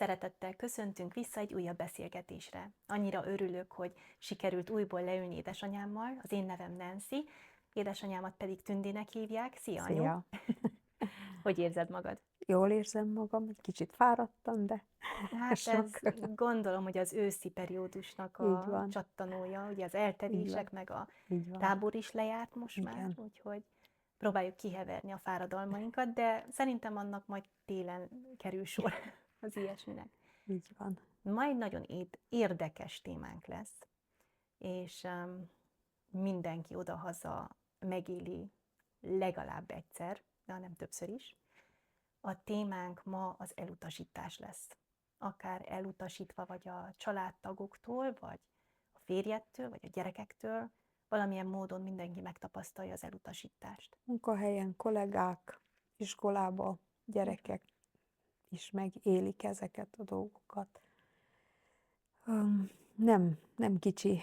Szeretettel köszöntünk vissza egy újabb beszélgetésre. Annyira örülök, hogy sikerült újból leülni édesanyámmal. Az én nevem Nancy, édesanyámat pedig Tündinek hívják. Szia, anyu! Szia! Hogy érzed magad? Jól érzem magam, egy kicsit fáradtam, de Hát ez sok. gondolom, hogy az őszi periódusnak Így a van, csattanója, ugye az így van, eltevések, meg a így van. tábor is lejárt most már, Igen, úgyhogy próbáljuk kiheverni a fáradalmainkat, de szerintem annak majd télen kerül sor az ilyesminek. így van. Ma egy nagyon érdekes témánk lesz, és mindenki odahaza megéli legalább egyszer, de nem többször is. A témánk ma az elutasítás lesz. Akár elutasítva vagy a családtagoktól, vagy a férjettől, vagy a gyerekektől, valamilyen módon mindenki megtapasztalja az elutasítást. Munkahelyen kollégák, iskolába, gyerekek is megélik ezeket a dolgokat. Nem kicsi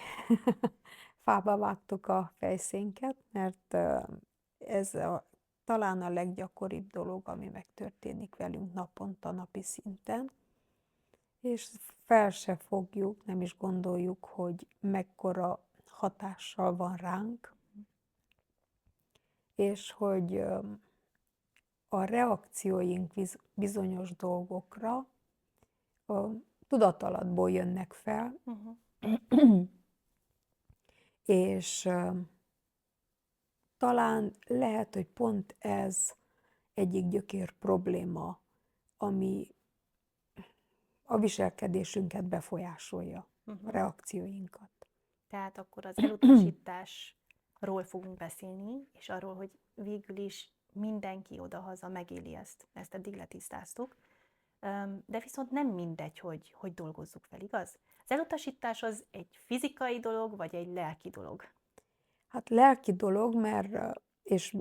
fába vágtuk a fejszénket, mert talán a leggyakoribb dolog, ami megtörténik velünk naponta, napi szinten, és fel se fogjuk, nem is gondoljuk, hogy mekkora hatással van ránk, és hogy a reakcióink bizonyos dolgokra tudatalatból jönnek fel, és talán lehet, hogy pont ez egyik gyökér probléma, ami a viselkedésünket befolyásolja, a reakcióinkat. Tehát akkor az elutasításról fogunk beszélni, és arról, hogy végül is mindenki odahaza megéli ezt eddig letisztáztuk. De viszont nem mindegy, hogy dolgozzuk fel, igaz? Az elutasítás az egy fizikai dolog, vagy egy lelki dolog? Hát lelki dolog, mert és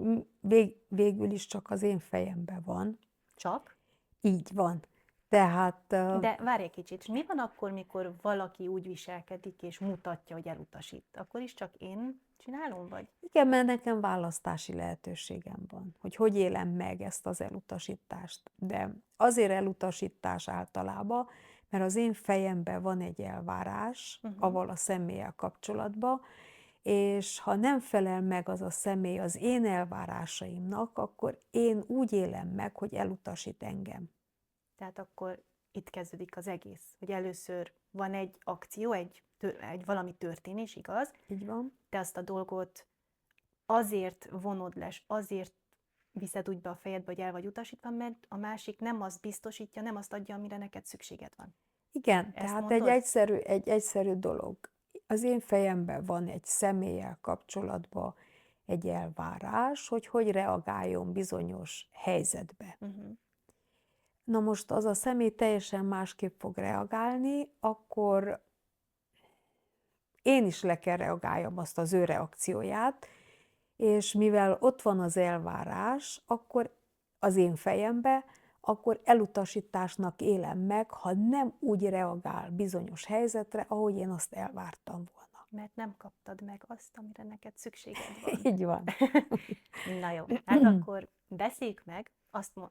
végül is csak az én fejemben van. Csak? Így van. Tehát De várj egy kicsit, és mi van akkor, mikor valaki úgy viselkedik, és mutatja, hogy elutasít? Akkor is csak én csinálom, vagy? igen, mert nekem választási lehetőségem van, hogy élem meg ezt az elutasítást. De azért elutasítás általában, mert az én fejemben van egy elvárás avval a személlyel kapcsolatban, és ha nem felel meg az a személy az én elvárásaimnak, akkor én úgy élem meg, hogy elutasít engem. Tehát akkor itt kezdődik az egész, hogy először van egy akció, egy valami történés, igaz? Így van. Te azt a dolgot azért vonod le, azért viszed úgy be a fejedbe, hogy el vagy utasítva, mert a másik nem azt biztosítja, nem azt adja, amire neked szükséged van. Igen, Ezt tehát mondod? egy egyszerű dolog. Az én fejemben van egy személlyel kapcsolatban egy elvárás, hogy reagáljon bizonyos helyzetbe. Na most az a személy teljesen másképp fog reagálni, akkor én is le kell reagáljam azt az ő reakcióját, és mivel ott van az elvárás, akkor az én fejembe, akkor elutasításnak élem meg, ha nem úgy reagál bizonyos helyzetre, ahogy én azt elvártam volna. Mert nem kaptad meg azt, amire neked szükséged van. Így van. Na jó, hát akkor beszéljük meg,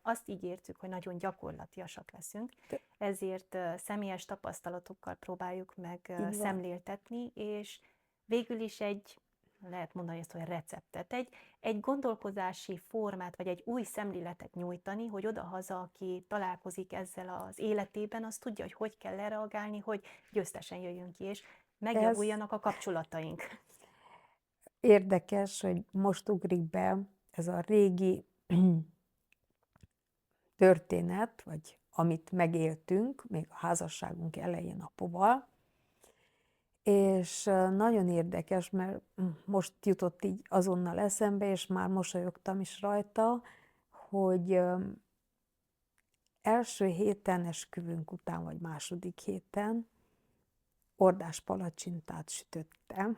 azt ígértük, hogy nagyon gyakorlatiasak leszünk, ezért személyes tapasztalatokkal próbáljuk meg szemléltetni, és végül is lehet mondani ezt, hogy receptet, egy gondolkozási formát, vagy egy új szemléletet nyújtani, hogy odahaza, aki találkozik ezzel az életében, az tudja, hogy kell lereagálni, hogy győztesen jöjjön ki, és megjavuljanak a kapcsolataink. Érdekes, hogy most ugrik be ez a régi történet, vagy amit megéltünk, még a házasságunk elején apuval, és nagyon érdekes, mert most jutott így azonnal eszembe, és már mosolyogtam is rajta, hogy első héten esküvünk után, vagy második héten ordás palacsintát sütöttem.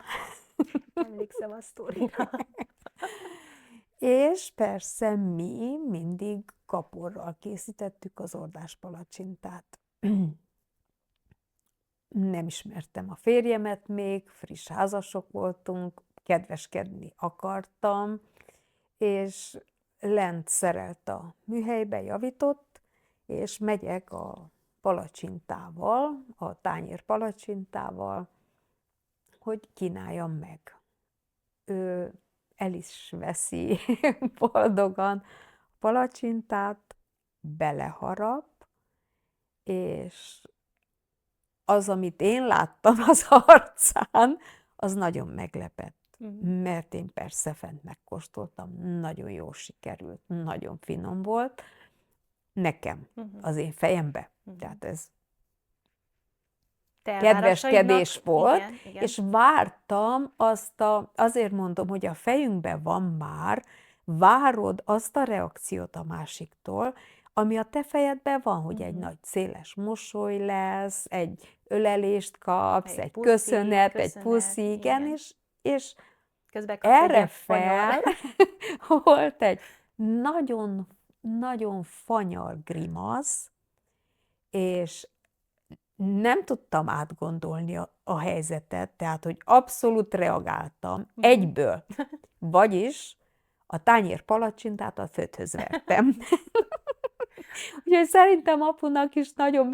Emlékszem a sztorira. És persze mi mindig kaporral készítettük az ordás palacsintát. Nem ismertem a férjemet még, friss házasok voltunk, kedveskedni akartam, és lent szerelt a műhelybe, javított, és megyek a palacsintával, a tányér palacsintával, hogy kínáljam meg. Ő el is veszi boldogan a palacsintát, beleharap, és az, amit én láttam az arcán, az nagyon meglepett. Mert én persze fent megkóstoltam, nagyon jól sikerült, nagyon finom volt. Nekem, az én fejembe. Tehát ez kedveskedés volt, igen. és vártam azért mondom, hogy a fejünkben van már, várod azt a reakciót a másiktól, ami a te fejedben van, hogy egy nagy széles mosoly lesz, egy ölelést kapsz, egy puszi, köszönet, egy puszi, igen. És erre fel volt egy nagyon, nagyon fanyar grimasz, és nem tudtam átgondolni a helyzetet, tehát, hogy abszolút reagáltam egyből. Vagyis a tányér palacsintát a földhöz vertem. Úgyhogy szerintem apunak is nagyon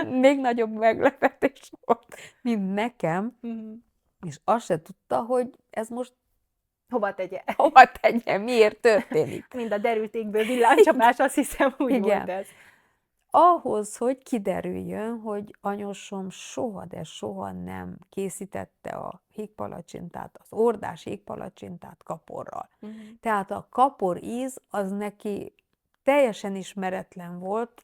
még nagyobb meglepetés volt, mint nekem, és azt se tudta, hogy ez most hova tegye, miért történik. Mind a derültékből villámcsapás, azt hiszem, úgy volt ez. Ahhoz, hogy kiderüljön, hogy anyósom soha, de soha nem készítette a hígpalacsintát, az ordás hígpalacsintát kaporral. Tehát a kapor íz az neki teljesen ismeretlen volt,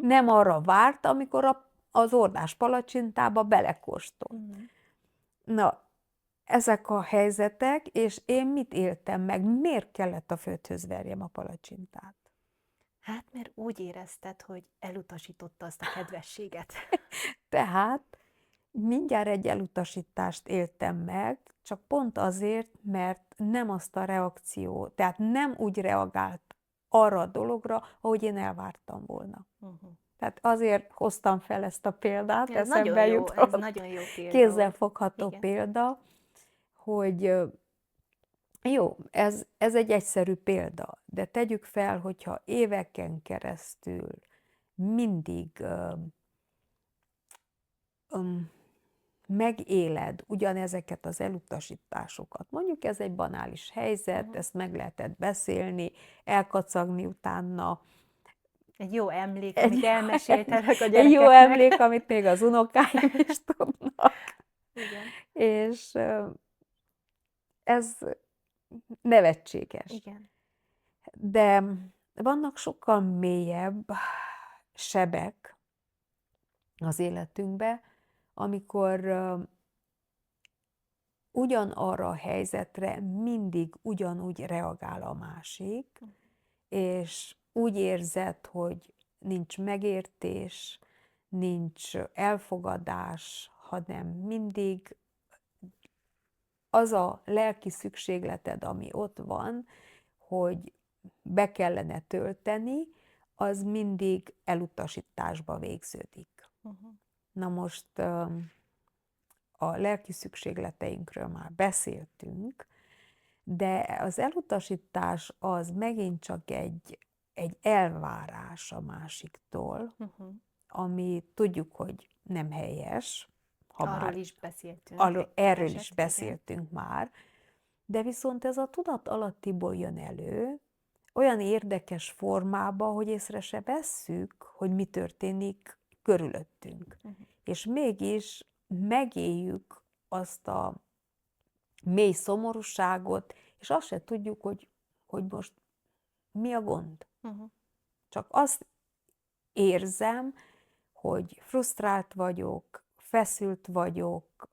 nem arra várt, amikor az ordás palacsintába belekóstolt. Na, ezek a helyzetek, és én mit éltem meg? Miért kellett a földhöz verjem a palacsintát? Hát, mert úgy érezted, hogy elutasította azt a kedvességet. Tehát mindjárt egy elutasítást éltem meg, csak pont azért, mert nem azt a reakció, tehát nem úgy reagált arra a dologra, ahogy én elvártam volna. Tehát azért hoztam fel ezt a példát, eszembe jutott. Ez nagyon jó példa. Kézzelfogható példa, hogy jó, ez egy egyszerű példa, de tegyük fel, hogyha éveken keresztül mindig megéled ugyanezeket az elutasításokat. Mondjuk ez egy banális helyzet, ezt meg lehetett beszélni, elkacagni utána. Egy jó emlék, amit elmeséltetek a gyerekeknek. Egy jó emlék, amit még az unokáim is tudnak. Igen. És ez nevetséges. Igen. De vannak sokkal mélyebb sebek az életünkben, amikor ugyanarra a helyzetre mindig ugyanúgy reagál a másik, és úgy érzed, hogy nincs megértés, nincs elfogadás, hanem mindig az a lelki szükségleted, ami ott van, hogy be kellene tölteni, az mindig elutasításba végződik. Na most a lelki szükségleteinkről már beszéltünk, de az elutasítás az megint csak egy elvárás a másiktól, ami tudjuk, hogy nem helyes. Erről is beszéltünk már, de viszont ez a tudat alattiból jön elő, olyan érdekes formában, hogy észre se vesszük, hogy mi történik körülöttünk. És mégis megéljük azt a mély szomorúságot, és azt se tudjuk, hogy most mi a gond. Csak azt érzem, hogy frusztrált vagyok, feszült vagyok,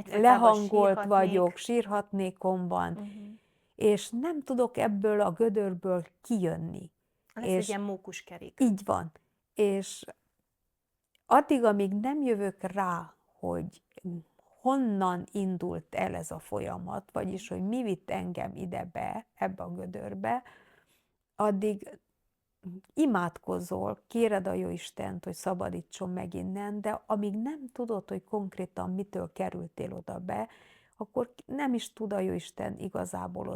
lehangolt vagyok, sírhatnékom van, és nem tudok ebből a gödörből kijönni. Ez egy ilyen mókuskerék. Így van. És addig, amíg nem jövök rá, hogy honnan indult el ez a folyamat, vagyis, hogy mi vitt engem ebbe a gödörbe, addig imádkozol, kéred a Jóistent, hogy szabadítson meg innen, de amíg nem tudod, hogy konkrétan mitől kerültél oda be, akkor nem is tud a Jóisten igazából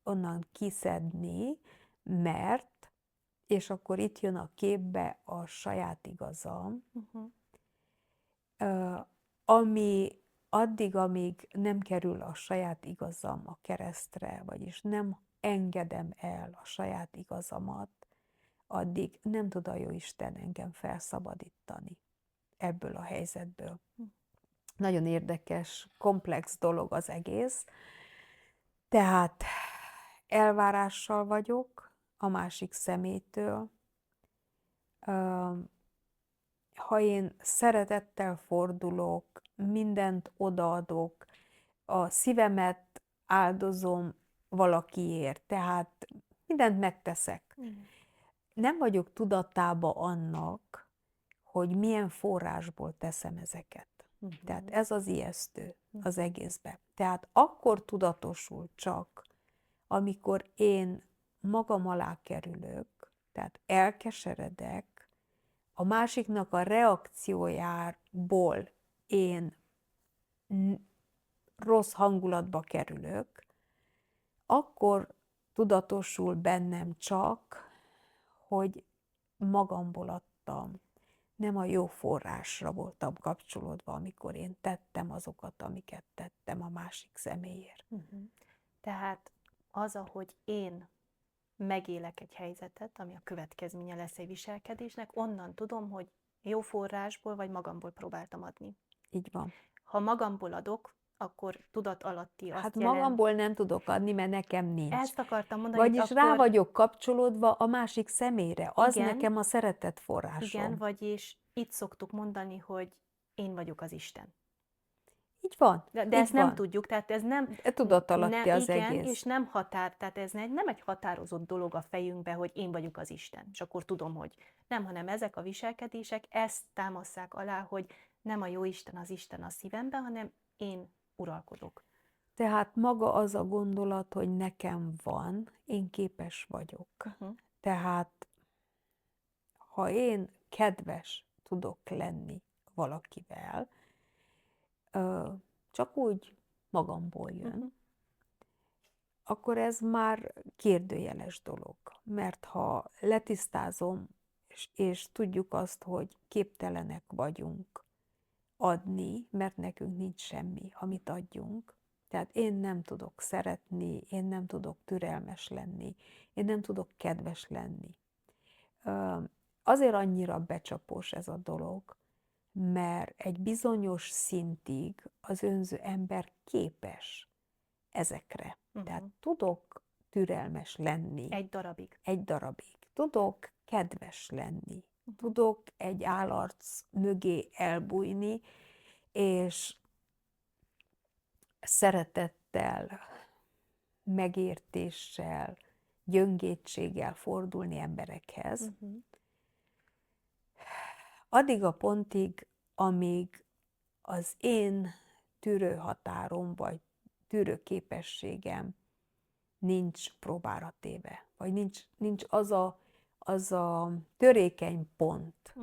onnan kiszedni, mert és akkor itt jön a képbe a saját igazam, ami addig, amíg nem kerül a saját igazam a keresztre, vagyis nem engedem el a saját igazamat, addig nem tud a Jóisten engem felszabadítani ebből a helyzetből. Nagyon érdekes, komplex dolog az egész. Tehát elvárással vagyok a másik személytől. Ha én szeretettel fordulok, mindent odaadok, a szívemet áldozom valakiért, tehát mindent megteszek. Nem vagyok tudatába annak, hogy milyen forrásból teszem ezeket. Tehát ez az ijesztő az egészben. Tehát akkor tudatosul csak, amikor én magam alá kerülök, tehát elkeseredek, a másiknak a reakciójából én rossz hangulatba kerülök, akkor tudatosul bennem csak, hogy magamból adtam. Nem a jó forrásra voltam kapcsolódva, amikor én tettem azokat, amiket tettem a másik személyért. Tehát az, ahogy én megélek egy helyzetet, ami a következménye lesz egy viselkedésnek, onnan tudom, hogy jó forrásból vagy magamból próbáltam adni. Így van. Ha magamból adok, akkor tudat alatti azt Hát jelent. magamból nem tudok adni, mert nekem nincs. Ezt akartam mondani, vagyis hogy rá akkor... vagyok kapcsolódva a másik személyre. Az Igen, nekem a szeretet forrásom. Igen, vagyis itt szoktuk mondani, hogy én vagyok az Isten. Így van. De így ezt van. nem tudjuk, tehát ez nem... Tudatalatti az igen, egész. és nem tehát ez nem egy határozott dolog a fejünkbe, hogy én vagyok az Isten, és akkor tudom, hogy nem, hanem ezek a viselkedések ezt támasszák alá, hogy nem a jó Isten az Isten a szívemben, hanem én uralkodok. Tehát maga az a gondolat, hogy nekem van, én képes vagyok. Tehát ha én kedves tudok lenni valakivel, csak úgy magamból jön, akkor ez már kérdőjeles dolog. Mert ha letisztázom, és tudjuk azt, hogy képtelenek vagyunk adni, mert nekünk nincs semmi, amit adjunk, tehát én nem tudok szeretni, én nem tudok türelmes lenni, én nem tudok kedves lenni. Azért annyira becsapós ez a dolog, mert egy bizonyos szintig az önző ember képes ezekre. Tehát tudok türelmes lenni. Egy darabig. Egy darabig. Tudok kedves lenni. Tudok egy állarc mögé elbújni, és szeretettel, megértéssel, gyöngétséggel fordulni emberekhez. Addig a pontig, amíg az én tűrőhatárom, vagy tűrőképességem nincs próbára téve, vagy nincs az a törékeny pont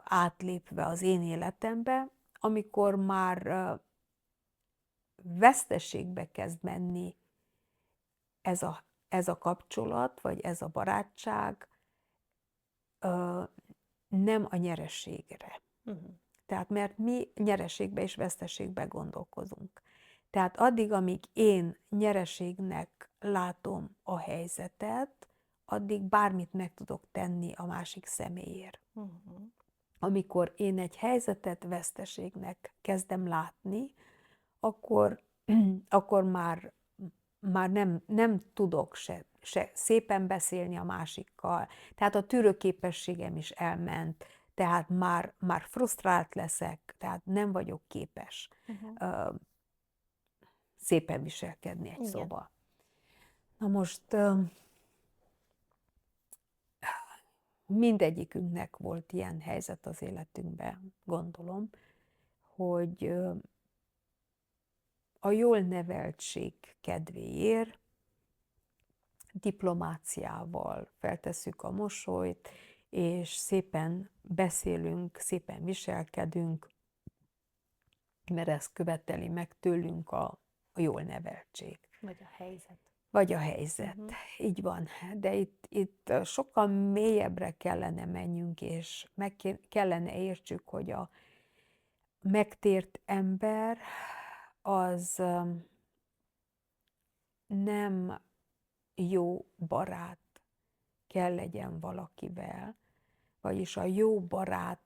átlépve az én életembe, amikor már veszteségbe kezd menni ez a kapcsolat, vagy ez a barátság, nem a nyereségre. Tehát mert mi nyereségbe és veszteségbe gondolkozunk. Tehát addig, amíg én nyereségnek látom a helyzetet, addig bármit meg tudok tenni a másik személyért. Amikor én egy helyzetet veszteségnek kezdem látni, akkor már nem tudok se szépen beszélni a másikkal. Tehát a tűrőképességem is elment, tehát már frusztrált leszek, tehát nem vagyok képes szépen viselkedni egy szóval. Na most mindegyikünknek volt ilyen helyzet az életünkben, gondolom, hogy a jól neveltség kedvéért diplomáciával feltesszük a mosolyt, és szépen beszélünk, szépen viselkedünk, mert ez követeli meg tőlünk a jól neveltség. Vagy a helyzet. vagy a helyzet. Uh-huh. Így van. De itt sokkal mélyebbre kellene menjünk, és kellene értsük, hogy a megtért ember az nem jó barát kell legyen valakivel, vagyis a jó barát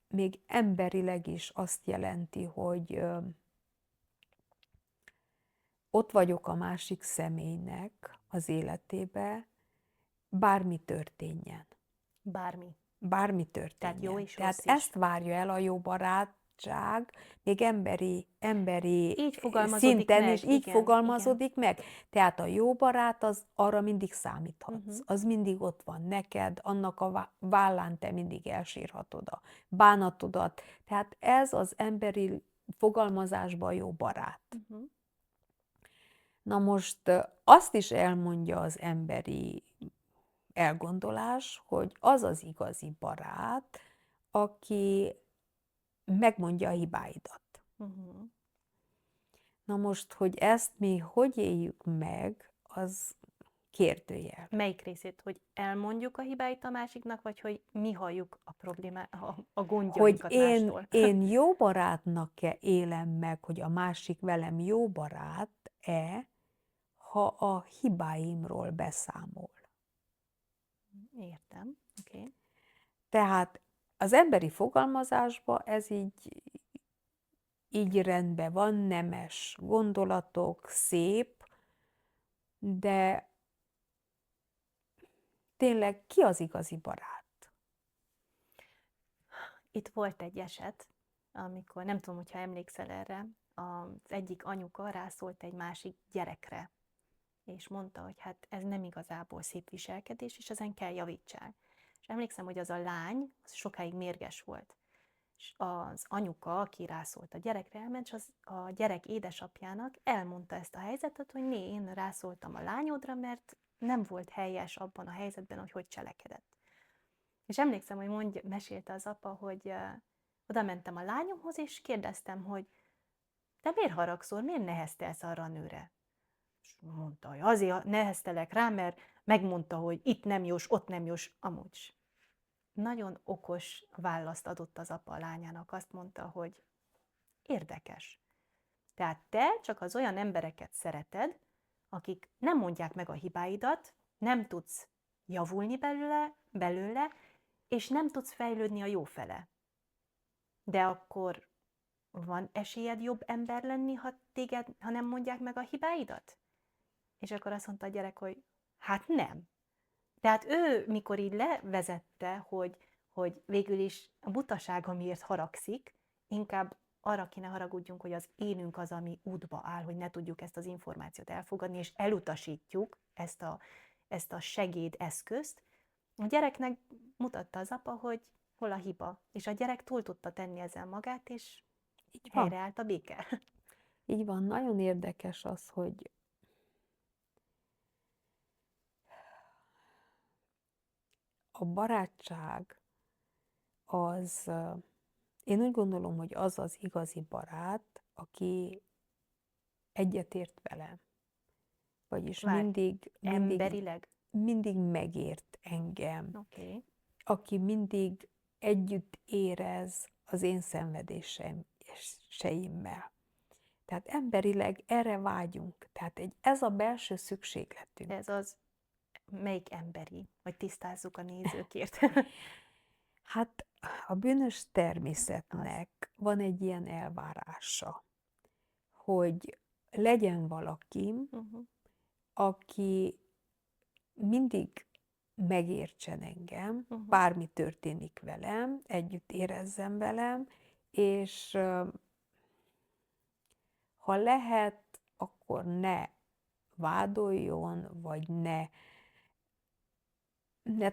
még emberileg is azt jelenti, hogy ott vagyok a másik személynek az életébe, bármi történjen. Bármi történjen. Tehát jó és Tehát rossz is. ezt várja el a jó barátság, még emberi Így fogalmazódik szinten meg, is így igen, fogalmazódik meg. Tehát a jó barát, az arra mindig számíthatsz. Uh-huh. Az mindig ott van neked, annak a vállán te mindig elsírhatod a bánatodat. Tehát ez az emberi fogalmazásban jó barát. Uh-huh. Na most azt is elmondja az emberi elgondolás, hogy az az igazi barát, aki megmondja a hibáidat. Uh-huh. Na most, hogy ezt mi hogy éljük meg, az kérdőjel. Melyik részét? Hogy elmondjuk a hibáit a másiknak, vagy hogy mi halljuk a problémát, a gondjainkat hogy mástól? én jó barátnak-e élem meg, hogy a másik velem jó barát-e, ha a hibáimról beszámol. Értem, oké. Okay. Tehát az emberi fogalmazásban ez így rendben van, nemes gondolatok, szép, de tényleg ki az igazi barát? Itt volt egy eset, amikor, nem tudom, hogyha emlékszel erre, az egyik anyuka rászólt egy másik gyerekre, és mondta, hogy hát ez nem igazából szép viselkedés, és ezen kell javítsál. És emlékszem, hogy az a lány az sokáig mérges volt. És az anyuka, aki rászólt a gyerekre, elment, és a gyerek édesapjának elmondta ezt a helyzetet, hogy én rászóltam a lányodra, mert nem volt helyes abban a helyzetben, hogy cselekedett. És emlékszem, hogy mesélte az apa, hogy oda mentem a lányomhoz, és kérdeztem, hogy te miért haragszol, miért neheztelsz arra a nőre? És mondta, hogy azért neheztelek rá, mert megmondta, hogy itt nem jós, ott nem jós, amúgy. Nagyon okos választ adott az apa a lányának, azt mondta, hogy érdekes. Tehát te csak az olyan embereket szereted, akik nem mondják meg a hibáidat, nem tudsz javulni belőle, és nem tudsz fejlődni a jó fele. De akkor van esélyed jobb ember lenni, ha nem mondják meg a hibáidat? És akkor azt mondta a gyerek, hogy hát nem. Tehát ő, mikor így levezette, hogy végül is a butaság, amiért haragszik, inkább arra kéne haragudjunk, hogy az énünk az, ami útba áll, hogy ne tudjuk ezt az információt elfogadni, és elutasítjuk ezt a segédeszközt. A gyereknek mutatta az apa, hogy hol a hiba, és a gyerek túl tudta tenni ezzel magát, és helyreállt a béke. Így van, nagyon érdekes az, hogy a barátság az, én úgy gondolom, hogy az az igazi barát, aki egyetért velem. Vagyis emberileg? Mindig megért engem. Okay. Aki mindig együtt érez az én szenvedéseimmel. Tehát emberileg erre vágyunk. Tehát ez a belső szükségletünk. Ez az melyik emberi? Vagy tisztázzuk a nézőkért. Hát a bűnös természetnek van egy ilyen elvárása, hogy legyen valaki, aki mindig megértsen engem, bármi történik velem, együtt érezzen velem, és ha lehet, akkor ne vádoljon, vagy ne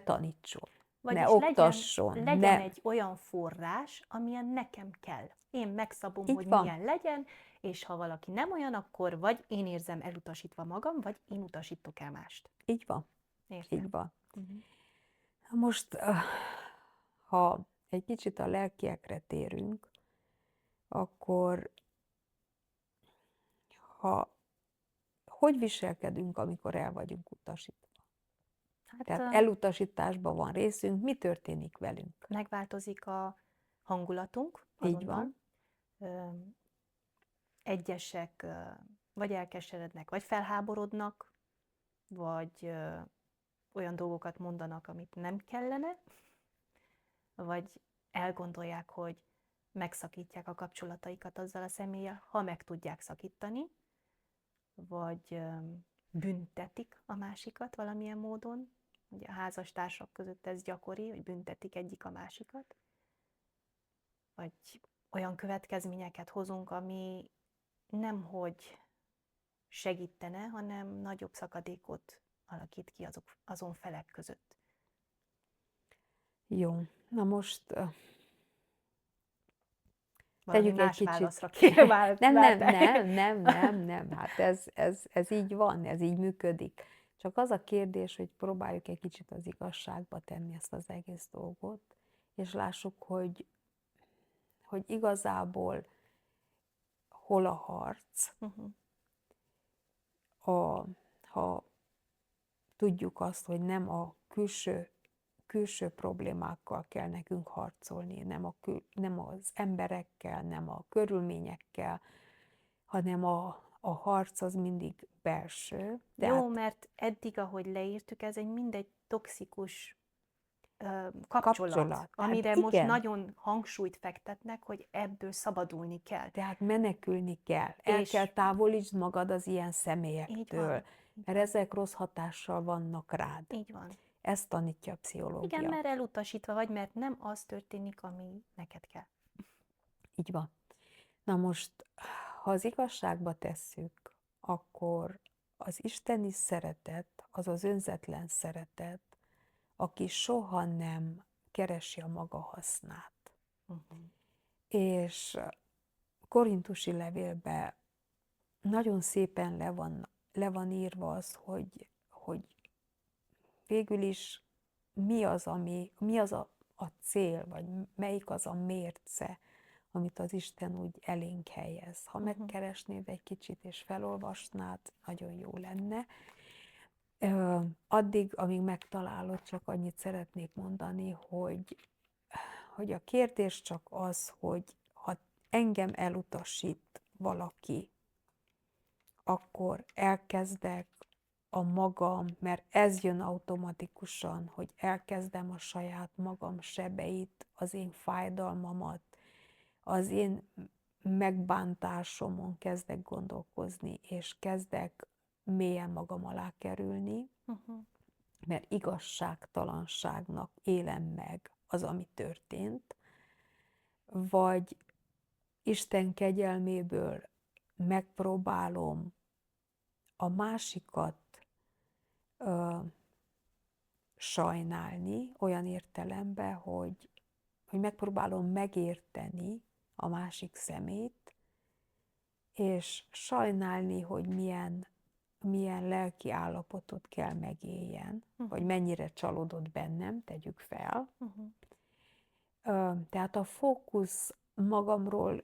tanítson. Vagyis ne oktasson. legyen egy olyan forrás, amilyen nekem kell. Én megszabom, hogy milyen legyen, és ha valaki nem olyan, akkor vagy én érzem elutasítva magam, vagy én utasítok el mást. Így van. Értem. Így van. Most, ha egy kicsit a lelkiekre térünk, akkor hogy viselkedünk, amikor el vagyunk utasítva? Hát Tehát elutasításban van részünk, mi történik velünk? megváltozik a hangulatunk Így van. azonnal. Egyesek vagy elkeserednek, vagy felháborodnak, vagy olyan dolgokat mondanak, amit nem kellene, vagy elgondolják, hogy megszakítják a kapcsolataikat azzal a személlyel, ha meg tudják szakítani, vagy büntetik a másikat valamilyen módon. Ugye a házastársak között ez gyakori, hogy büntetik egyik a másikat, vagy olyan következményeket hozunk, ami nemhogy segítene, hanem nagyobb szakadékot alakít ki azon felek között. Jó, na most Valami tegyük egy más kicsit. válaszra vált. Nem, hát ez így van, ez így működik. Csak az a kérdés, hogy próbáljuk egy kicsit az igazságba tenni ezt az egész dolgot, és lássuk, hogy igazából hol a harc, ha tudjuk azt, hogy nem a külső problémákkal kell nekünk harcolni, nem az emberekkel, nem a körülményekkel, hanem a harc az mindig belső. Jó, mert eddig, ahogy leírtuk, ez mindegy toxikus kapcsolat, amire hát most igen. nagyon hangsúlyt fektetnek, hogy ebből szabadulni kell. Tehát menekülni kell. El kell távolítsd magad az ilyen személyektől, mert ezek rossz hatással vannak rád. Így van. Ezt tanítja a pszichológia. Igen, mert elutasítva vagy, mert nem az történik, ami neked kell. Így van. Na most, ha az igazságba tesszük, akkor az isteni szeretet, az az önzetlen szeretet, aki soha nem keresi a maga hasznát. És korintusi levélben nagyon szépen le van írva az, hogy végül is mi az a cél, vagy melyik az a mérce, amit az Isten úgy elénk helyez. Ha megkeresnéd egy kicsit és felolvasnád, nagyon jó lenne. Addig, amíg megtalálod, csak annyit szeretnék mondani, hogy a kérdés csak az, hogy ha engem elutasít valaki, akkor elkezdek a magam, mert ez jön automatikusan, hogy elkezdem a saját magam sebeit, az én fájdalmamat, az én megbántásomon kezdek gondolkozni, és kezdek mélyen magam alá kerülni, mert igazságtalanságnak élem meg az, ami történt, vagy Isten kegyelméből megpróbálom a másikat sajnálni, olyan értelemben, hogy megpróbálom megérteni a másik szemét, és sajnálni, hogy milyen lelki állapotot kell megéljen, vagy mennyire csalódott bennem, tegyük fel. Tehát a fókusz magamról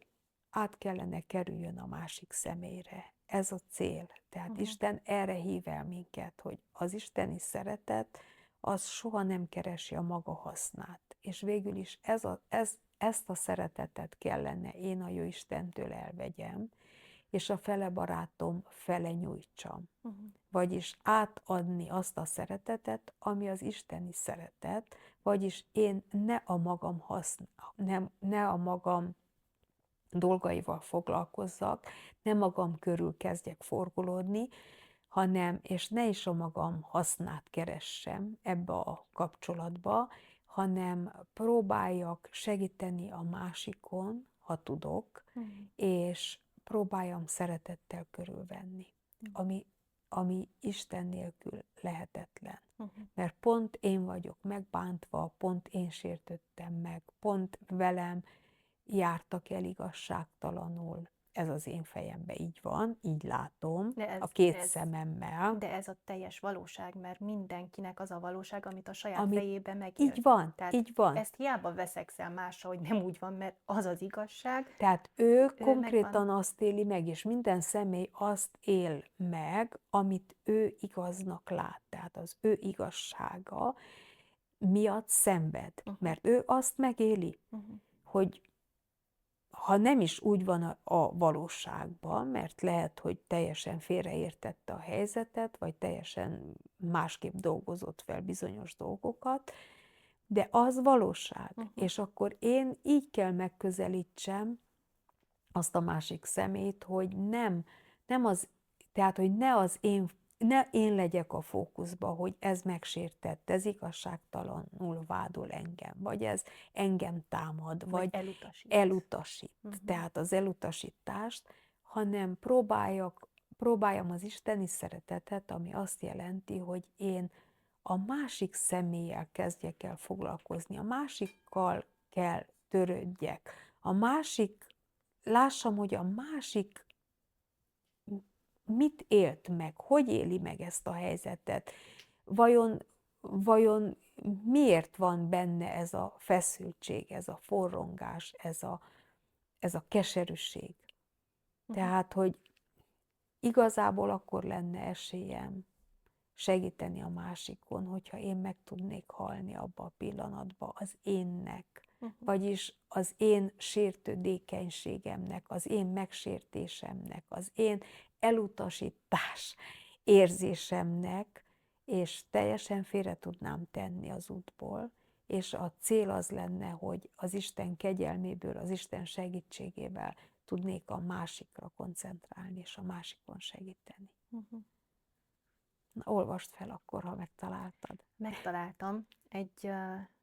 át kellene kerüljön a másik személyre. Ez a cél. Tehát Isten erre hív el minket, hogy az isteni szeretet az soha nem keresi a maga hasznát. És végül is ezt a szeretetet kellene én a Jóistentől elvegyem, és a fele barátom fele nyújtsam. Vagyis átadni azt a szeretetet, ami az isteni szeretet, vagyis én ne a magam dolgaival foglalkozzak, ne magam körül kezdjek forgolódni, és ne is a magam hasznát keressem ebbe a kapcsolatba, hanem próbáljak segíteni a másikon, ha tudok, és próbáljam szeretettel körülvenni, ami Isten nélkül lehetetlen. Mert pont én vagyok megbántva, pont én sértöttem meg, pont velem jártak el igazságtalanul, ez az én fejemben így van, így látom, De a ez, két ez, szememmel, de ez a teljes valóság, mert mindenkinek az a valóság, amit a saját amit fejében megél. így van, Tehát így van. ezt hiába veszekszel másra, hogy nem úgy van, mert az az igazság. Tehát ő konkrétan megvan. azt éli meg, és minden személy azt él meg, amit ő igaznak lát. Tehát az ő igazsága miatt szenved. Mert ő azt megéli, hogy ha nem is úgy van a valóságban, mert lehet, hogy teljesen félreértette a helyzetet, vagy teljesen másképp dolgozott fel bizonyos dolgokat, de az valóság. És akkor én így kell megközelítsem azt a másik szemét, hogy nem az, tehát, hogy ne én legyek a fókuszba, hogy ez megsértett, ez igazságtalanul vádol engem, vagy ez engem támad, vagy elutasít. Tehát az elutasítást, hanem próbáljam az isteni szeretetet, ami azt jelenti, hogy én a másik személlyel kezdjek el foglalkozni, a másikkal kell törődjek, lássam, hogy a másik mit élt meg, hogy éli meg ezt a helyzetet, vajon miért van benne ez a feszültség, ez a forrongás, ez a keserűség. Tehát, hogy igazából akkor lenne esélyem segíteni a másikon, hogyha én meg tudnék halni abba a pillanatba az énnek, vagyis az én sértődékenységemnek, az én megsértésemnek, az én elutasítás érzésemnek, és teljesen félre tudnám tenni az útból, és a cél az lenne, hogy az Isten kegyelméből, az Isten segítségével tudnék a másikra koncentrálni, és a másikon segíteni. Na, olvasd fel akkor, ha megtaláltad. Megtaláltam egy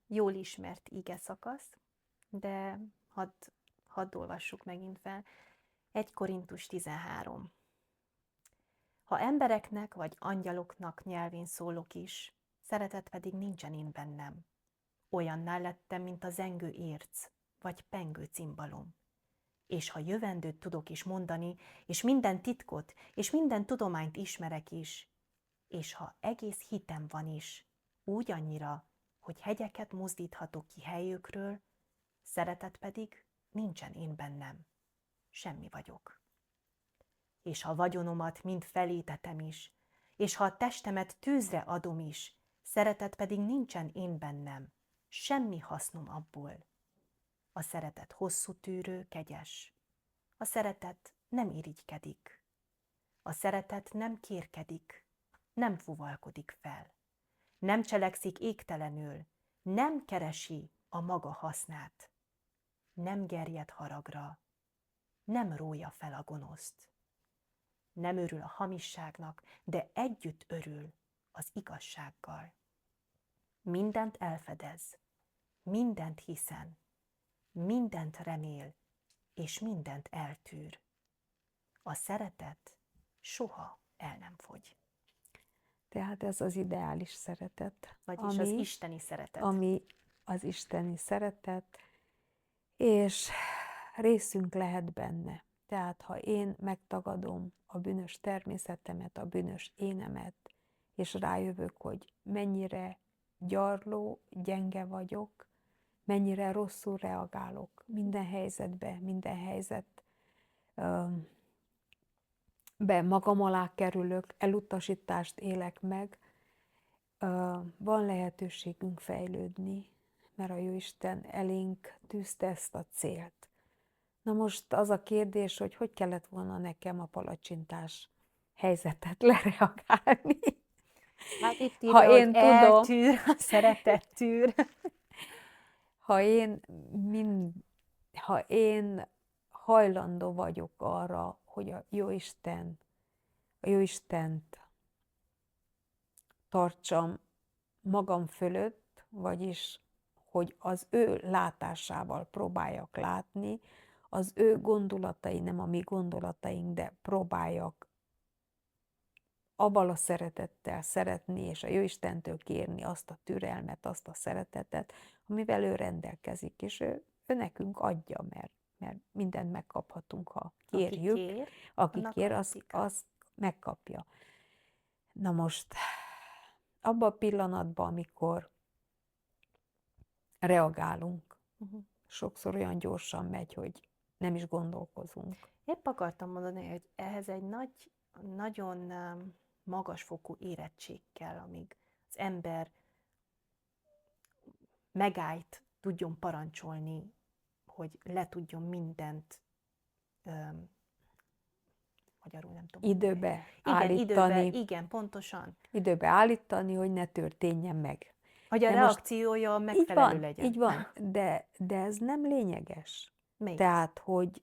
jól ismert ige szakasz, de hadd olvassuk megint fel. 1 Korintus 13. Ha embereknek vagy angyaloknak nyelvén szólok is, szeretet pedig nincsen én bennem. Olyanná lettem, mint a zengő érc, vagy pengő cimbalom. És ha jövendőt tudok is mondani, és minden titkot, és minden tudományt ismerek is, és ha egész hitem van is, úgy annyira, hogy hegyeket mozdíthatok ki helyükről, szeretet pedig nincsen én bennem. Semmi vagyok. És ha vagyonomat mind felétetem is, és ha a testemet tűzre adom is, szeretet pedig nincsen én bennem. Semmi hasznom abból. A szeretet hosszú tűrő, kegyes. A szeretet nem irigykedik. A szeretet nem kérkedik, nem fuvalkodik fel. Nem cselekszik égtelenül, nem keresi a maga hasznát. Nem gerjed haragra, nem rója fel a gonoszt. Nem örül a hamisságnak, de együtt örül az igazsággal. Mindent elfedez, mindent hiszen, mindent remél, és mindent eltűr. A szeretet soha el nem fogy. Tehát ez az ideális szeretet. Vagyis az isteni szeretet. Ami az isteni szeretet, és részünk lehet benne. Tehát ha én megtagadom a bűnös természetemet, a bűnös énemet, és rájövök, hogy mennyire gyarló, gyenge vagyok, mennyire rosszul reagálok minden helyzetbe, minden helyzetbe magam alá kerülök, elutasítást élek meg, van lehetőségünk fejlődni, mert a Jóisten elénk tűzte ezt a célt. Na most az a kérdés, hogy kellett volna nekem a palacsintás helyzetet lereagálni. Hát itt írja, ha én eltűr, a szeretet tűr. Ha én hajlandó vagyok arra, hogy a Jóistent tartsam magam fölött, vagyis hogy az ő látásával próbáljak látni, az ő gondolatai, nem a mi gondolataink, de próbáljak abban a szeretettel szeretni, és a Jóistentől kérni azt a türelmet, azt a szeretetet, amivel ő rendelkezik, és ő nekünk adja, mert mert mindent megkaphatunk, ha Aki kérjük. kér, Aki annak kér, adatik. az megkapja. Na most, abban a pillanatban, amikor reagálunk, sokszor olyan gyorsan megy, hogy nem is gondolkozunk. Épp akartam mondani, hogy ehhez egy nagyon magasfokú érettség kell, amíg az ember megállt, tudjon parancsolni, hogy le tudjon mindent, magyarul nem tudom. Időbe Igen, állítani. igen, pontosan. Időbe állítani, hogy ne történjen meg. Hogy a De most reakciója megfelelő legyen. így van, de ez nem lényeges. Még. Tehát, hogy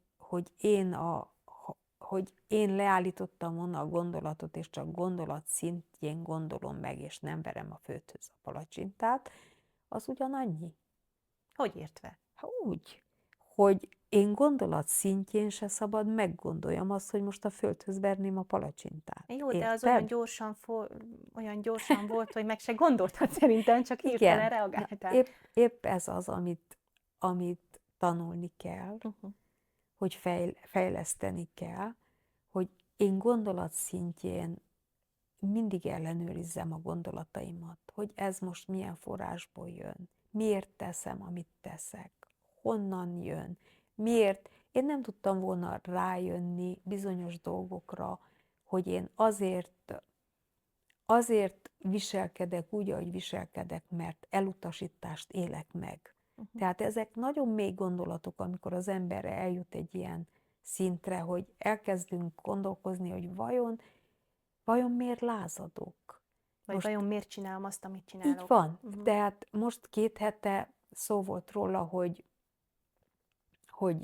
én leállítottam volna a gondolatot, és csak gondolat szintjén gondolom meg, és nem verem a földhöz a palacsintát, az ugyanannyi. Hogy értve? Úgy, hogy én gondolat szintjén se szabad meggondoljam azt, hogy most a földhöz verném a palacsintát. Jó, de az Érted? olyan gyorsan volt, hogy meg se gondoltad szerintem, csak hirtelen reagáltál. Épp ez az, amit tanulni kell, hogy fejleszteni kell, hogy én gondolat szintjén mindig ellenőrizzem a gondolataimat, hogy ez most milyen forrásból jön, miért teszem, amit teszek, honnan jön, miért. Én nem tudtam volna rájönni bizonyos dolgokra, hogy én azért viselkedek úgy, ahogy viselkedek, mert elutasítást élek meg. Tehát ezek nagyon mély gondolatok, amikor az ember eljut egy ilyen szintre, hogy elkezdünk gondolkozni, hogy vajon miért lázadok? Vagy vajon miért csinálom azt, amit csinálok? Így van. Tehát most 2 hete szó volt róla, hogy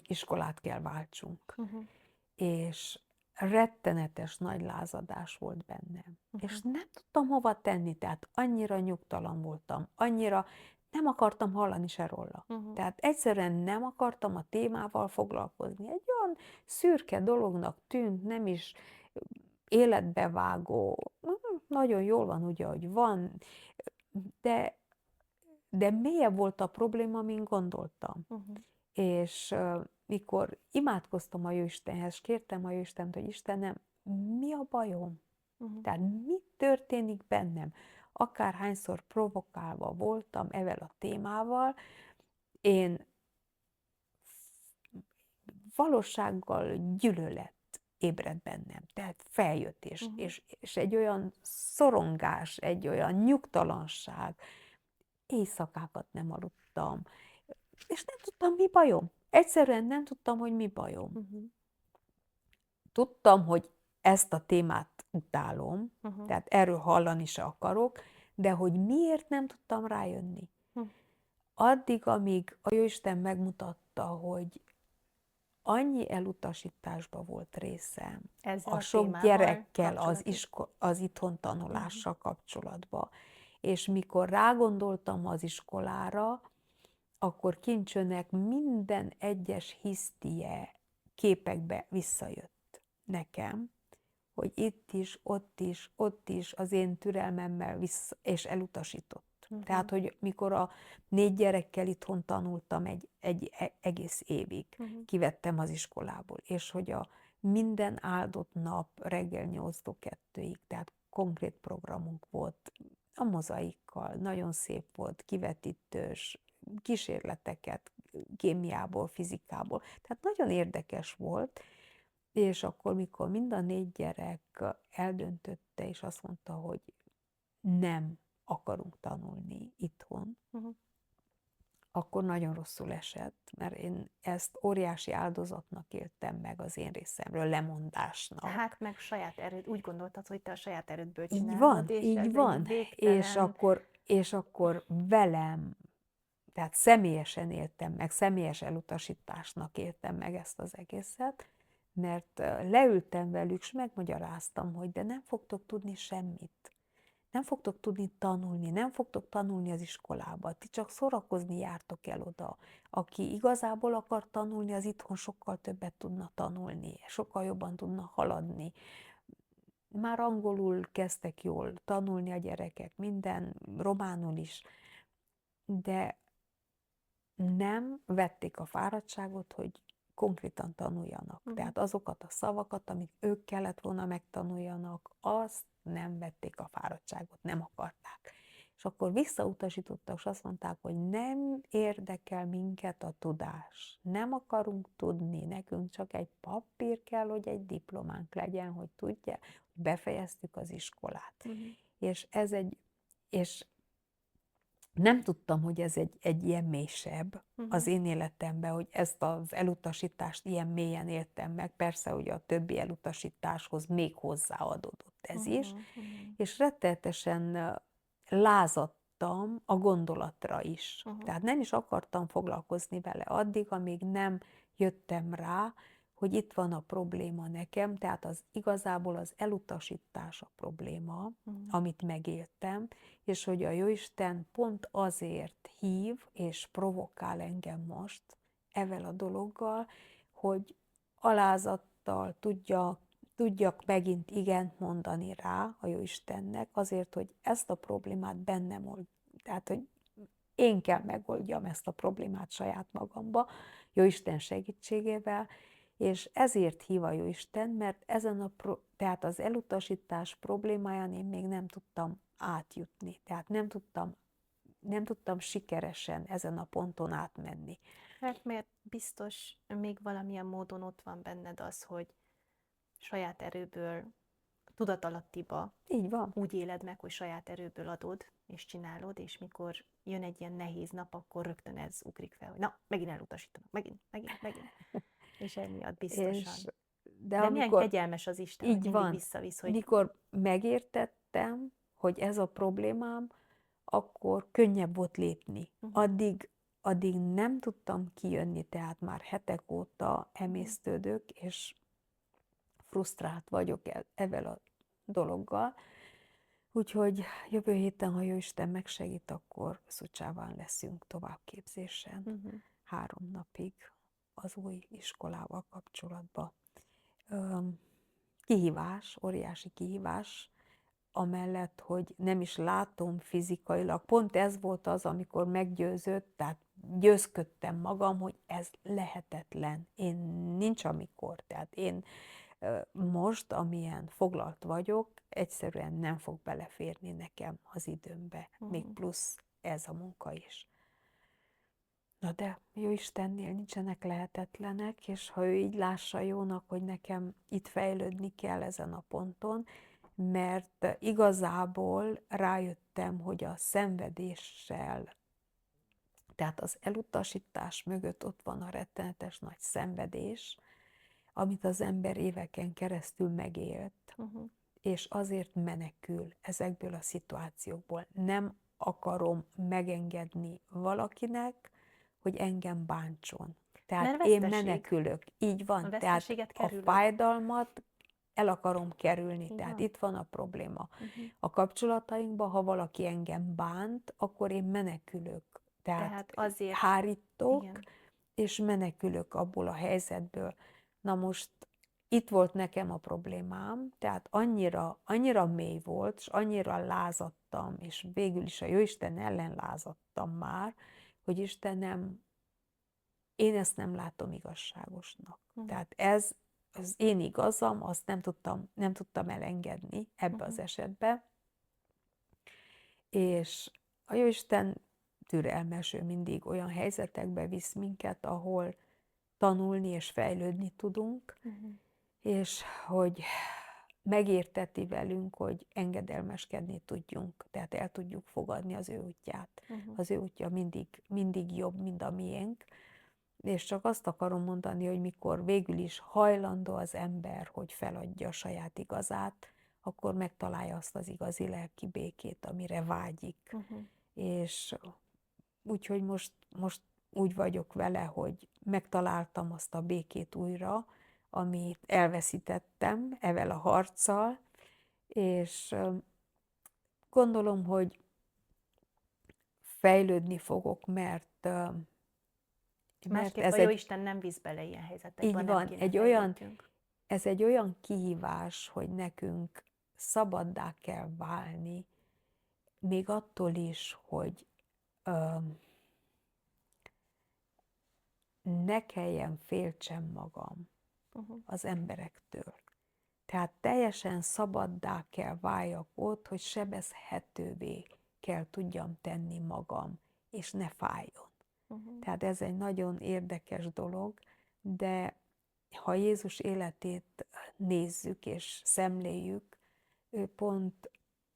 iskolát kell váltsunk. És rettenetes nagy lázadás volt bennem. És nem tudtam hova tenni, tehát annyira nyugtalan voltam, annyira nem akartam hallani se róla. Tehát egyszerűen nem akartam a témával foglalkozni. Egy olyan szürke dolognak tűnt, nem is életbevágó, nagyon jól van úgy, ahogy van, de mélyebb volt a probléma, mint gondoltam. És mikor imádkoztam a Jóistenhez, kértem a Jóistent, hogy Istenem, mi a bajom? Tehát mi történik bennem? Akárhányszor provokálva voltam ezzel a témával, én valósággal gyűlölet ébred bennem. Tehát feljött, és egy olyan szorongás, egy olyan nyugtalanság. Éjszakákat nem aludtam, és nem tudtam, mi bajom. Egyszerűen nem tudtam, hogy mi bajom. Tudtam, hogy ezt a témát utálom, tehát erről hallani se akarok, de hogy miért nem tudtam rájönni. Addig, amíg a Jóisten megmutatta, hogy annyi elutasításba volt részem ezzel a sok témával gyerekkel az itthon tanulással kapcsolatban. És mikor rágondoltam az iskolára, akkor Kincsőnek minden egyes hisztie képekbe visszajött nekem, hogy itt is, ott is az én türelmemmel és elutasított. Tehát, hogy mikor a 4 gyerekkel itthon tanultam egy egész évig, kivettem az iskolából, és hogy a minden áldott nap reggel 8-tól 2-ig, tehát konkrét programunk volt, a mozaikkal, nagyon szép volt, kivetítős, kísérleteket kémiából, fizikából. Tehát nagyon érdekes volt, és akkor, mikor mind a 4 gyerek eldöntötte, és azt mondta, hogy nem akarunk tanulni itthon, akkor nagyon rosszul esett, mert én ezt óriási áldozatnak éltem meg az én részemről, lemondásnak. Hát meg saját erőd, úgy gondoltad, hogy te a saját erődből csinálod, így van. És akkor velem, tehát személyesen éltem meg, személyes elutasításnak éltem meg ezt az egészet, mert leültem velük, és megmagyaráztam, hogy de nem fogtok tudni semmit. Nem fogtok tudni tanulni, nem fogtok tanulni az iskolába, ti csak szórakozni jártok el oda. Aki igazából akar tanulni, az itthon sokkal többet tudna tanulni, sokkal jobban tudna haladni. Már angolul kezdtek jól tanulni a gyerekek, minden, románul is, de nem vették a fáradtságot, hogy konkrétan tanuljanak. Tehát azokat a szavakat, amit ők kellett volna megtanuljanak, azt nem vették a fáradtságot, nem akarták. És akkor visszautasítottak, és azt mondták, hogy nem érdekel minket a tudás. Nem akarunk tudni, nekünk csak egy papír kell, hogy egy diplománk legyen, hogy tudja, hogy befejeztük az iskolát. És és nem tudtam, hogy ez egy ilyen mélysebb az én életemben, hogy ezt az elutasítást ilyen mélyen éltem meg. Persze, hogy a többi elutasításhoz még hozzáadódott ez is, és rettenetesen lázadtam a gondolatra is. Tehát nem is akartam foglalkozni vele addig, amíg nem jöttem rá, hogy itt van a probléma nekem, tehát igazából az elutasítás a probléma, amit megéltem, és hogy a Jóisten pont azért hív és provokál engem most ezzel a dologgal, hogy alázattal tudjak megint igent mondani rá a Jóistennek, azért, hogy ezt a problémát bennem old, tehát, hogy én kell megoldjam ezt a problémát saját magamba, Jóisten segítségével, és ezért hív a Jóisten, mert tehát az elutasítás problémáján én még nem tudtam átjutni, tehát nem tudtam sikeresen ezen a ponton átmenni. Mert biztos még valamilyen módon ott van benned az, hogy saját erőből, tudatalattiba így van. Úgy éled meg, hogy saját erőből adod, és csinálod, és mikor jön egy ilyen nehéz nap, akkor rögtön ez ugrik fel, hogy na, megint elutasítanak, megint. És emiatt biztosan. De milyen kegyelmes az Isten, hogy mindig visszavisz, hogy... Mikor megértettem, hogy ez a problémám, akkor könnyebb volt lépni. Addig nem tudtam kijönni, tehát már hetek óta emésztődök, és frusztrált vagyok ezzel a dologgal. Úgyhogy jövő héten, ha Jóisten megsegít, akkor Szucsáván leszünk továbbképzésen 3 napig az új iskolával kapcsolatban. Kihívás, óriási kihívás, amellett, hogy nem is látom fizikailag. Pont ez volt az, amikor meggyőzött, tehát győzködtem magam, hogy ez lehetetlen. Én nincs amikor, tehát én most, amilyen foglalt vagyok, egyszerűen nem fog beleférni nekem az időmbe, még plusz ez a munka is. Na de Jóistennél nincsenek lehetetlenek, és ha ő így lássa jónak, hogy nekem itt fejlődni kell ezen a ponton, mert igazából rájöttem, hogy a szenvedéssel, tehát az elutasítás mögött ott van a rettenetes nagy szenvedés, amit az ember éveken keresztül megélt, és azért menekül ezekből a szituációkból. Nem akarom megengedni valakinek, hogy engem bántson. Tehát én menekülök. Így van. Tehát a fájdalmat el akarom kerülni. Tehát itt van a probléma. A kapcsolatainkban, ha valaki engem bánt, akkor én menekülök. Tehát azért hárítok, és menekülök abból a helyzetből. Na most itt volt nekem a problémám, tehát annyira mély volt, és annyira lázadtam, és végül is a Jóisten ellen lázadtam már, hogy Istenem, én ezt nem látom igazságosnak. Tehát ez az én igazam, azt nem tudtam elengedni ebbe az esetbe. És a Jóisten türelmes, ő mindig olyan helyzetekbe visz minket, ahol tanulni és fejlődni tudunk, és hogy megérteti velünk, hogy engedelmeskedni tudjunk, tehát el tudjuk fogadni az ő útját. Az ő útja mindig jobb, mint a miénk, és csak azt akarom mondani, hogy mikor végül is hajlandó az ember, hogy feladja a saját igazát, akkor megtalálja azt az igazi lelki békét, amire vágyik. És úgyhogy most úgy vagyok vele, hogy megtaláltam azt a békét újra, amit elveszítettem ezzel a harccal, és gondolom, hogy fejlődni fogok, mert másképp a Jóisten nem visz bele ilyen helyzetekbe. Így van, ez egy olyan kihívás, hogy nekünk szabaddá kell válni, még attól is, hogy ne kelljen féltsem magam Uh-huh. az emberektől. Tehát teljesen szabaddá kell váljak ott, hogy sebezhetővé kell tudjam tenni magam, és ne fájjon. Uh-huh. Tehát ez egy nagyon érdekes dolog, de ha Jézus életét nézzük és szemléljük, ő pont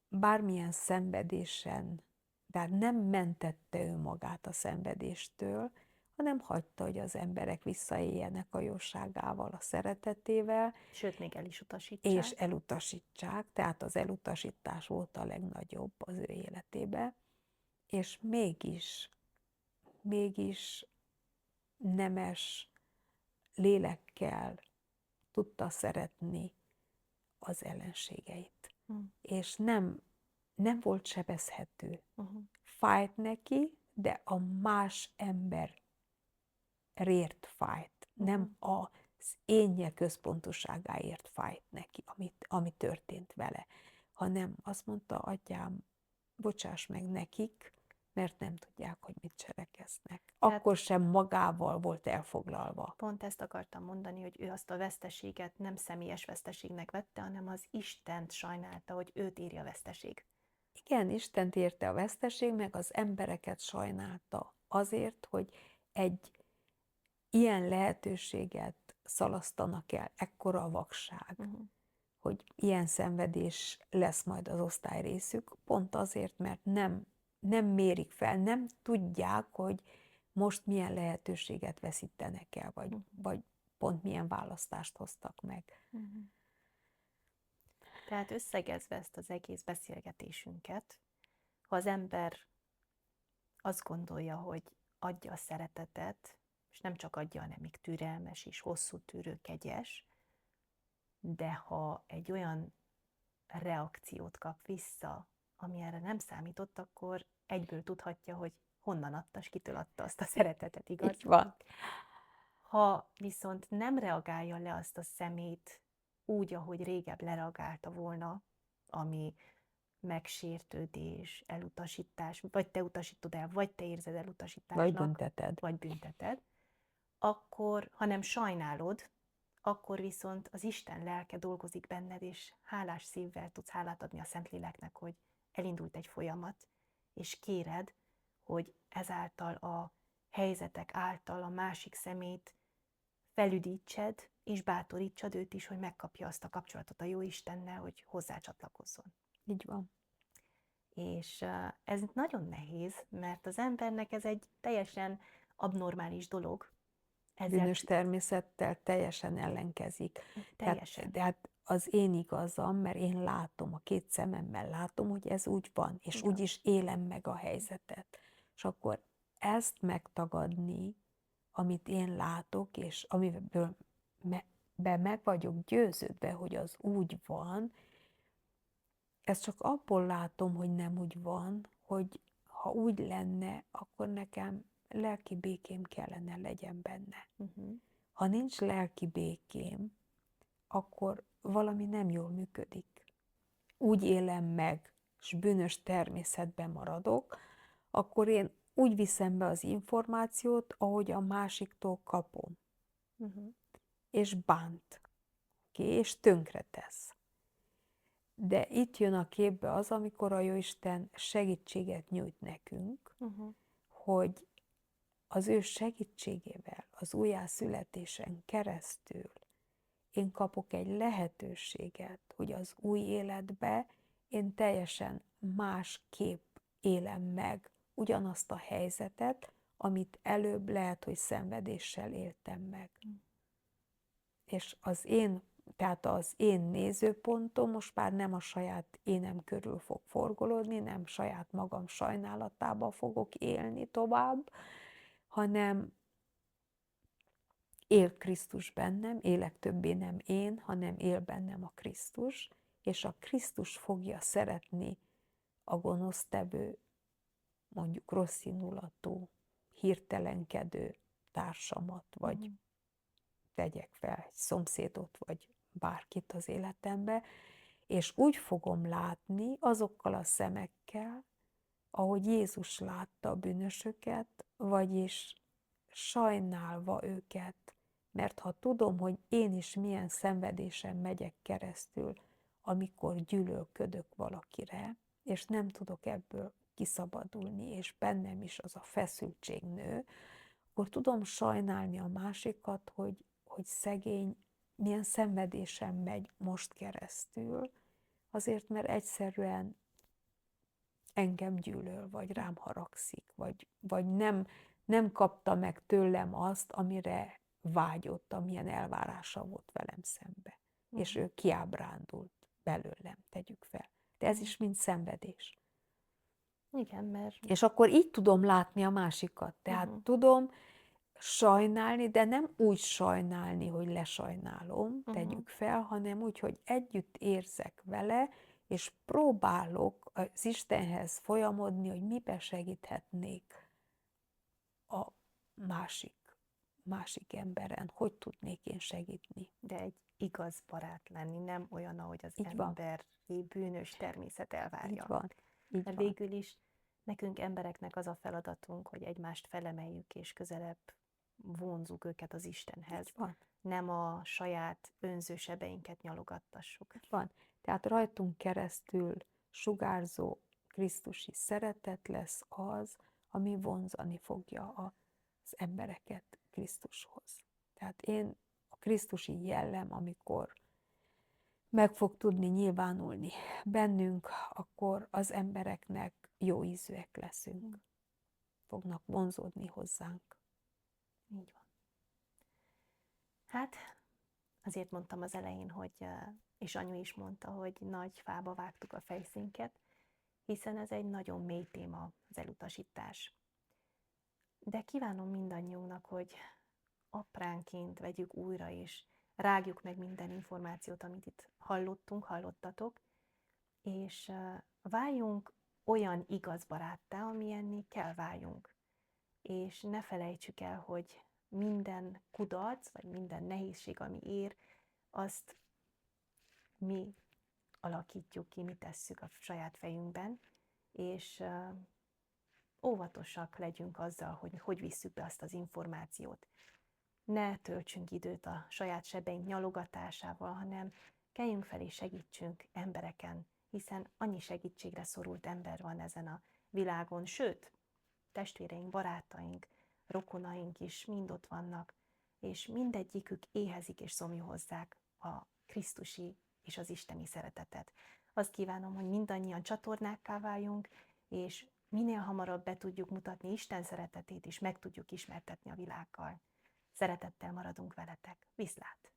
bármilyen szenvedésen, tehát nem mentette ő magát a szenvedéstől, hanem hagyta, hogy az emberek visszaéljenek a jóságával, a szeretetével, Sőt, még el is utasítsák. és elutasítsák, tehát az elutasítás volt a legnagyobb az ő életébe, és mégis nemes lélekkel tudta szeretni az ellenségeit. És nem volt sebezhető. Fájt neki, de a más emberért fájt. Nem az énje központoságáért fájt neki, ami történt vele. Hanem azt mondta, atyám, bocsáss meg nekik, mert nem tudják, hogy mit cselekeznek. Akkor sem magával volt elfoglalva. Pont ezt akartam mondani, hogy ő azt a veszteséget nem személyes veszteségnek vette, hanem az Istent sajnálta, hogy őt éri a veszteség. Igen, Istent érte a veszteség, meg az embereket sajnálta azért, hogy egy ilyen lehetőséget szalasztanak el, ekkora a vakság, hogy ilyen szenvedés lesz majd az osztály részük, pont azért, mert nem mérik fel, nem tudják, hogy most milyen lehetőséget veszítenek el, vagy pont milyen választást hoztak meg. Tehát összegezve ezt az egész beszélgetésünket, ha az ember azt gondolja, hogy adja a szeretetet, és nem csak adja, hanem még türelmes és hosszú tűrő, kegyes, de ha egy olyan reakciót kap vissza, ami erre nem számított, akkor egyből tudhatja, hogy honnan adta, és kitől adta azt a szeretetet, igaz? Így van. Ha viszont nem reagálja le azt a szemét úgy, ahogy régebb lereagálta volna, ami megsértődés, elutasítás, vagy te utasítod el, vagy te érzed elutasításnak, vagy bünteted, akkor, ha nem sajnálod, akkor viszont az Isten lelke dolgozik benned, és hálás szívvel tudsz hálát adni a Szentléleknek, hogy elindult egy folyamat, és kéred, hogy ezáltal a helyzetek által a másik szemét felüdítsed, és bátorítsad őt is, hogy megkapja azt a kapcsolatot a Jóistennel, hogy hozzácsatlakozzon. Így van. És ez nagyon nehéz, mert az embernek ez egy teljesen abnormális dolog. Bűnös természettel teljesen ellenkezik. Teljesen. Tehát az én igazam, mert én látom, a két szememmel látom, hogy ez úgy van, és úgy is élem meg a helyzetet. És akkor ezt megtagadni, amit én látok, és amiből meg vagyok győződve, hogy az úgy van, ezt csak abból látom, hogy nem úgy van, hogy ha úgy lenne, akkor nekem lelki békém kellene legyen benne. Ha nincs lelki békém, akkor valami nem jól működik. Úgy élem meg, és bűnös természetben maradok, akkor én úgy viszem be az információt, ahogy a másiktól kapom. És bánt. És tönkretesz. De itt jön a képbe az, amikor a Jóisten segítséget nyújt nekünk, hogy az ő segítségével, az újjászületésen keresztül én kapok egy lehetőséget, hogy az új életbe én teljesen másképp élem meg ugyanazt a helyzetet, amit előbb lehet, hogy szenvedéssel éltem meg. És tehát az én nézőpontom most már nem a saját énem körül fog forgolódni, nem saját magam sajnálatába fogok élni tovább, hanem él Krisztus bennem, élek többé nem én, hanem él bennem a Krisztus, és a Krisztus fogja szeretni a gonosztevő, mondjuk rosszindulatú, hirtelenkedő társamat, vagy tegyek fel egy szomszédot, vagy bárkit az életembe, és úgy fogom látni azokkal a szemekkel, ahogy Jézus látta a bűnösöket, vagyis sajnálva őket, mert ha tudom, hogy én is milyen szenvedésen megyek keresztül, amikor gyűlölködök valakire, és nem tudok ebből kiszabadulni, és bennem is az a feszültség nő, akkor tudom sajnálni a másikat, hogy szegény milyen szenvedésen megy most keresztül, azért, mert egyszerűen engem gyűlöl, vagy rám haragszik, vagy nem kapta meg tőlem azt, amire vágyott, amilyen elvárása volt velem szembe. És ő kiábrándult belőlem, tegyük fel. De ez is mind szenvedés. Igen, mert... És akkor így tudom látni a másikat. Tehát tudom sajnálni, de nem úgy sajnálni, hogy lesajnálom, tegyük fel, hanem úgy, hogy együtt érzek vele, és próbálok az Istenhez folyamodni, hogy mibe segíthetnék a másik emberen, hogy tudnék én segíteni. De egy igaz barát lenni, nem olyan, ahogy az Így van. emberi bűnös természet elvárja. Így van. Így Mert van. végül is nekünk embereknek az a feladatunk, hogy egymást felemeljük és közelebb vonzuk őket az Istenhez. Így van. Nem a saját önző sebeinket nyalogattassuk. Így van. Tehát rajtunk keresztül sugárzó krisztusi szeretet lesz az, ami vonzani fogja az embereket Krisztushoz. Tehát a krisztusi jellem, amikor meg fog tudni nyilvánulni bennünk, akkor az embereknek jó ízűek leszünk. Fognak vonzódni hozzánk. Így van. Hát, azért mondtam az elején, és anyu is mondta, hogy nagy fába vágtuk a fejszénket, hiszen ez egy nagyon mély téma, az elutasítás. De kívánom mindannyiunknak, hogy apránként vegyük újra, és rágjuk meg minden információt, amit itt hallottatok, és váljunk olyan igaz baráttá, amilyenné kell váljunk. És ne felejtsük el, hogy minden kudarc, vagy minden nehézség, ami ér, azt mi alakítjuk ki, mi tesszük a saját fejünkben, és óvatosak legyünk azzal, hogy visszük be azt az információt. Ne töltsünk időt a saját sebeink nyalogatásával, hanem keljünk fel és segítsünk embereken, hiszen annyi segítségre szorult ember van ezen a világon, sőt, testvéreink, barátaink, rokonaink is mind ott vannak, és mindegyikük éhezik és szomjuhozzák a krisztusi és az isteni szeretetet. Azt kívánom, hogy mindannyian csatornákká váljunk, és minél hamarabb be tudjuk mutatni Isten szeretetét, és meg tudjuk ismertetni a világgal. Szeretettel maradunk veletek. Viszlát!